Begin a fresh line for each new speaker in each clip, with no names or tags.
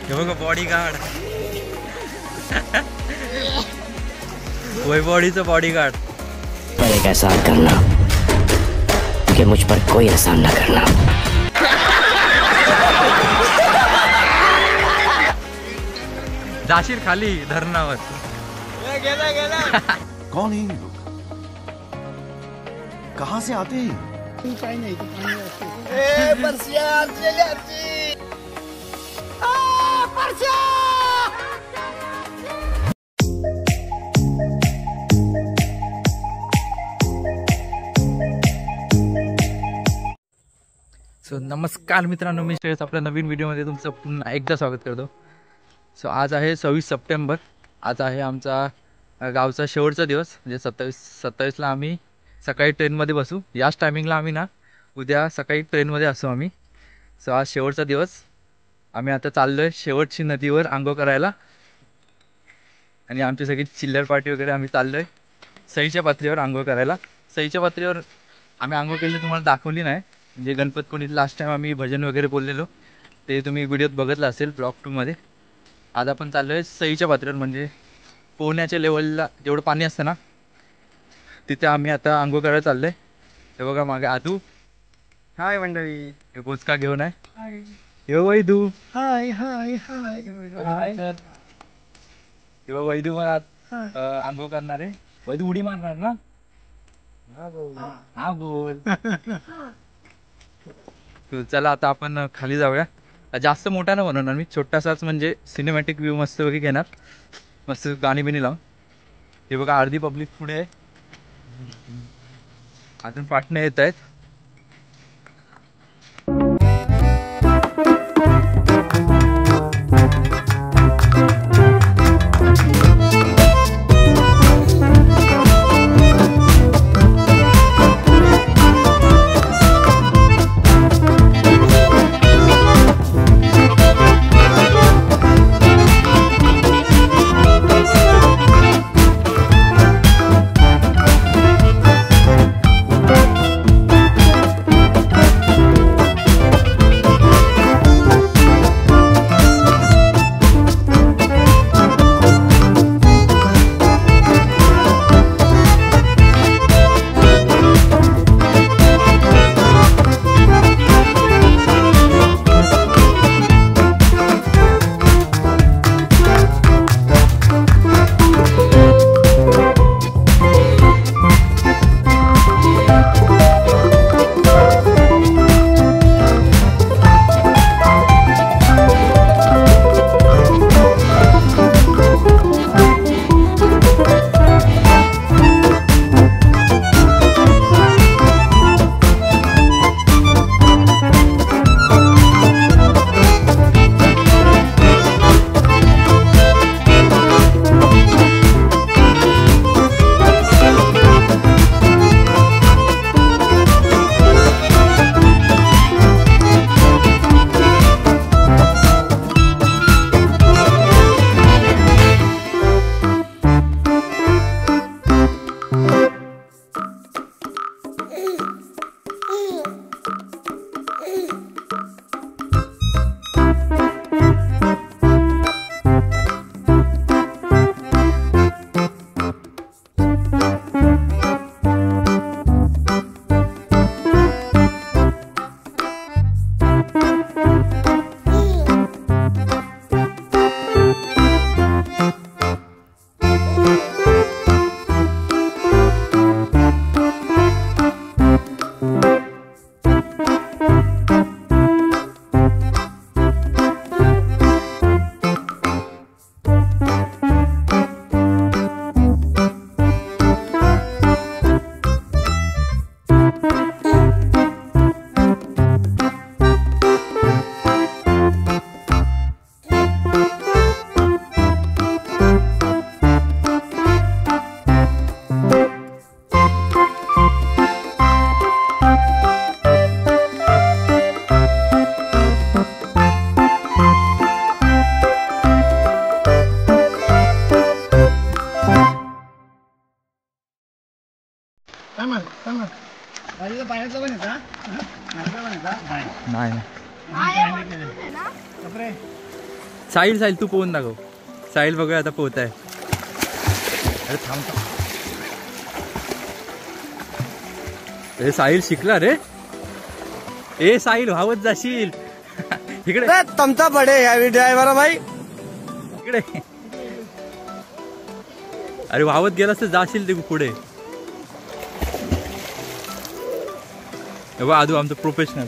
हे बघा bodyguard वैभववाडीचं bodyguard.
पर एक एहसान करना कि मुझ पर कोई एहसान ना करना।
जाशील खाली धरणावर।
कौन है ये लोग? कहाँ से आते हैं?
सो नमस्कार मित्रांनो, मी श्रेयस आपल्या नवीन व्हिडिओमध्ये तुमचं पुन्हा एकदा स्वागत करतो। सो आज आहे 26 सप्टेंबर। आज आहे आमचा गावचा शेवटचा दिवस, म्हणजे 27ला आम्ही सकाळी ट्रेनमध्ये बसू। याच टायमिंगला आम्ही ना उद्या सकाळी ट्रेनमध्ये असू आम्ही। सो आज शेवटचा दिवस, आम्ही आता चाललो आहे शेवटची नदीवर आंघोळ करायला। आणि आमची सगळी चिल्लर पार्टी वगैरे आम्ही चाललो आहे सईच्या पात्रीवर आंघोळ करायला। सईच्या पात्रीवर आम्ही आंघोळ केली तुम्हाला दाखवली नाही, म्हणजे गणपतकोणीत लास्ट टाइम आम्ही भजन वगैरे बोललेलो, ते तुम्ही व्हिडिओत बघितलं असेल ब्लॉग 2 मध्ये। आज आपण चाललो आहे सईच्या पात्रीवर, म्हणजे पोहण्याच्या लेवलला जेवढं पाणी असतं ना तिथे आम्ही आता आंघोळ करायला चाललो आहे। हे बघा मागे आदू, हाय मंडळी, हे बोचका घेऊन आहे। हे वैदू, हाय हाय हाय हाय। हे बघ वैदू मला आंघोळ करणार आहे। वैदू उडी मारणार ना? हा बोल। चला आता आपण खाली जाऊया। जास्त मोठा नाही बनवणार मी, छोटासाच, म्हणजे सिनेमॅटिक व्ह्यू मस्त वगैरे घेणार, मस्त गाणी बिणी लावून। हे बघा अर्धी पब्लिक पुढे आहे, अजून पाटणे येत आहेत। साहिल साहिल तू पोहून दाखव. साहिल बघा आता पोहत आहे. अरे थांब थांब. ए साहिल शिकला रे. ए साहिल वाहवत जाशील. इकडे
तमता पडे यावी ड्रायव्हर भाई.
इकडे. अरे वाहवत गेलास तर जाशील ते पुढे. आदू आमचं प्रोफेशनल.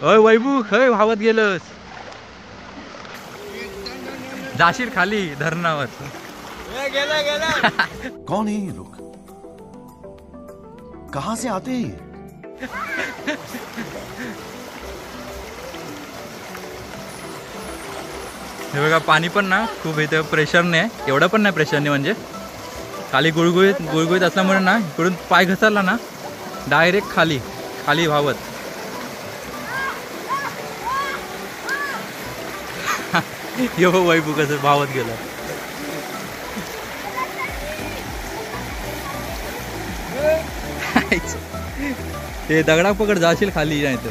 अय वैभू खय वाहवत गेलस. जाशील खाली धरणावर.
कौन है ये लोग? कहां से आते हैं ये?
हे बघा पाणी पण ना खूप इथं प्रेशरने आहे. एवढं पण नाही प्रेशरने, म्हणजे खाली गुळगुळीत गुळगुळीत असल्यामुळे ना इकडून पाय घसरला ना डायरेक्ट खाली खाली वाहवत. यो वैभू कसं वाहवत गेला. ते दगडा पकड जाशील खाली नाही तर.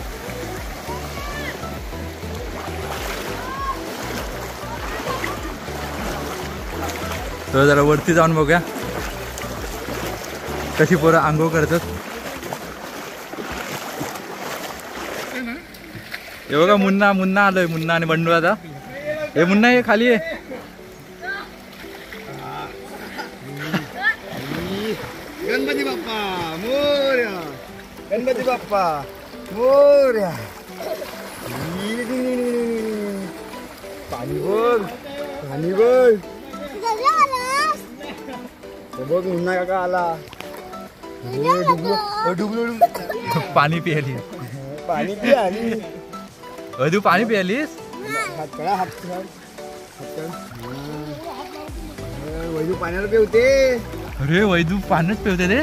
तर जरा वरती जाऊन बघूया कशी पोरं आंघोळ करतात. हे बघा मुन्ना मुन्ना आलोय. मुन्ना आणि बंडू आता. हे मुन्ना हे खाली आहे.
गणपती बाप्पा मोरया. गणपती बाप्पा मोरया. पाणी बघ पाणी बघ. बघ मुन्ना काका आला. डुबलो
पाणी पियाली.
पाणी पी आणि
तू पाणी पियालीस.
हात कळा हात वैजू पाण्याला पेवते.
अरे वैदू पाणीच पिवते रे.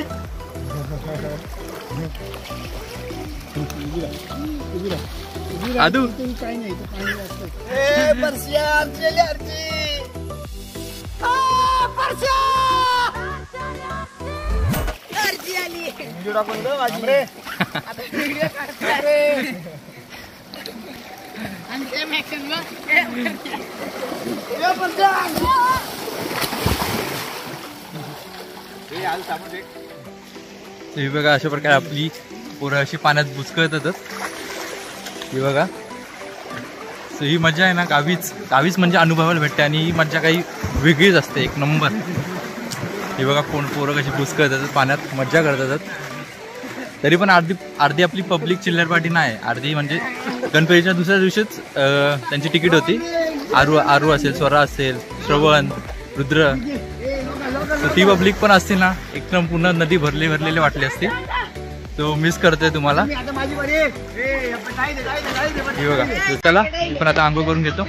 आदू
काही नाही
हे बघा अशा प्रकारे आपली पोरं अशी पाण्यात बुचकळतातच. हे बघा. सो ही मजा आहे ना गावीच गावीच म्हणजे अनुभवायला भेटते. आणि ही मजा काही वेगळीच असते. एक नंबर. हे बघा कोण पोरं कशी बुचकळतात पाण्यात मजा करतात. तरी पण अर्धी आपली पब्लिक चिल्लर पार्टी नाही. अर्धी म्हणजे गणपतीच्या दुसऱ्या दिवशीच त्यांची तिकीट होती. आरू असेल, स्वरा असेल, श्रवण, रुद्र. तर ती पब्लिक पण असते ना एकदम पूर्ण नदी भरलेले वाटले असते. तो मिस करतोय तुम्हाला. हे बघा. चला मी पण आता आंघोळ करून घेतो.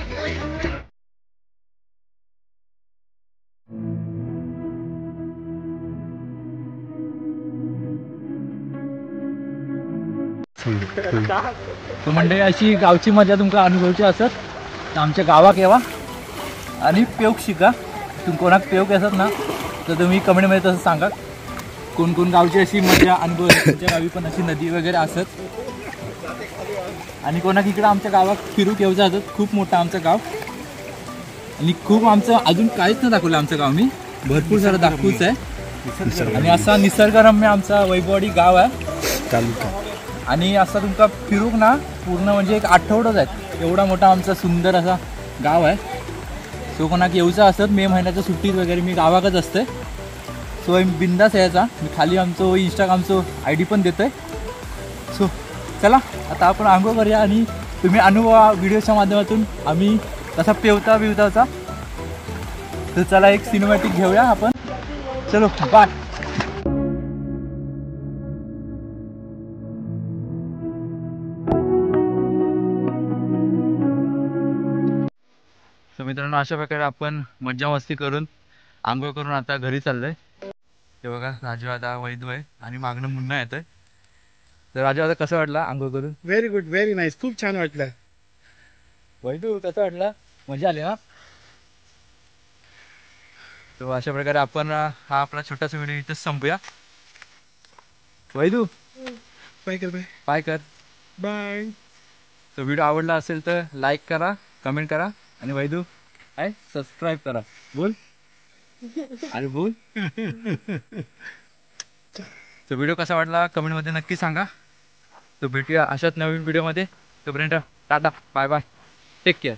तो म्हणजे अशी गावची मजा तुमका अनुभवची असत तर आमच्या गावाक यावा आणि पेवक शिका. तुम्ही कोणाक पेवक असत ना तर तुम्ही कमेंटमध्ये तसं सांगा कोण कोण गावची अशी मजा अनुभव. तुमच्या गावी पण अशी नदी वगैरे असत. आणि कोणाक इकडं आमच्या गावात फिरूक येऊ जातात. खूप मोठं आमचं गाव. आणि खूप आमचं अजून काहीच नाही दाखवलं आमचं गाव. मी भरपूर सारं दाखवूच आहे. आणि असा निसर्गरम्य आमचा वैभववाडी गाव आहे तालुका. आणि असा तुमका फिरूक ना पूर्ण म्हणजे एक आठवडाच आहेत. एवढा मोठा आमचा सुंदर असा गाव आहे. सो कोणाक येऊचा असत मे महिन्याच्या सुट्टीत वगैरे मी गावाकच असते. सो बिंदास यायचा. मी खाली आमचं इंस्टाग्रामचं ID पण देतो आहे. सो चला आता आपण आंघोळ करूया. आणि तुम्ही अनुभवा व्हिडिओच्या माध्यमातून आम्ही कसा पेवताचा. तर चला एक सिनेमॅटिक घेऊया आपण. चलो बाय. तर मित्रांनो अशा प्रकारे आपण मज्जा मस्ती करून आंघोळ करून आता घरी चाललोय. ते बघा राजू आता वैद्य आहे आणि मागणं मुन्ना येत आहे. तर राजा आता कसं वाटलं आंघोळ करून?
Very good, very nice. खूप छान वाटलं.
वैदू कसं वाटलं? मजा आली ना? तो अशा प्रकारे आपण हा आपला छोटासा व्हिडिओ इथेच संपूया. वैदू
बाय कर, बाय
बाय कर.
बाय.
तो व्हिडिओ आवडला असेल तर लाईक करा, कमेंट करा आणि वैदू काय सबस्क्राईब करा. बोल अरे बोल. तो व्हिडिओ कसा वाटला कमेंटमध्ये नक्की सांगा. तो भेटूया अशाच नवीन व्हिडिओमध्ये. तोपर्यंत tata bye bye, take care.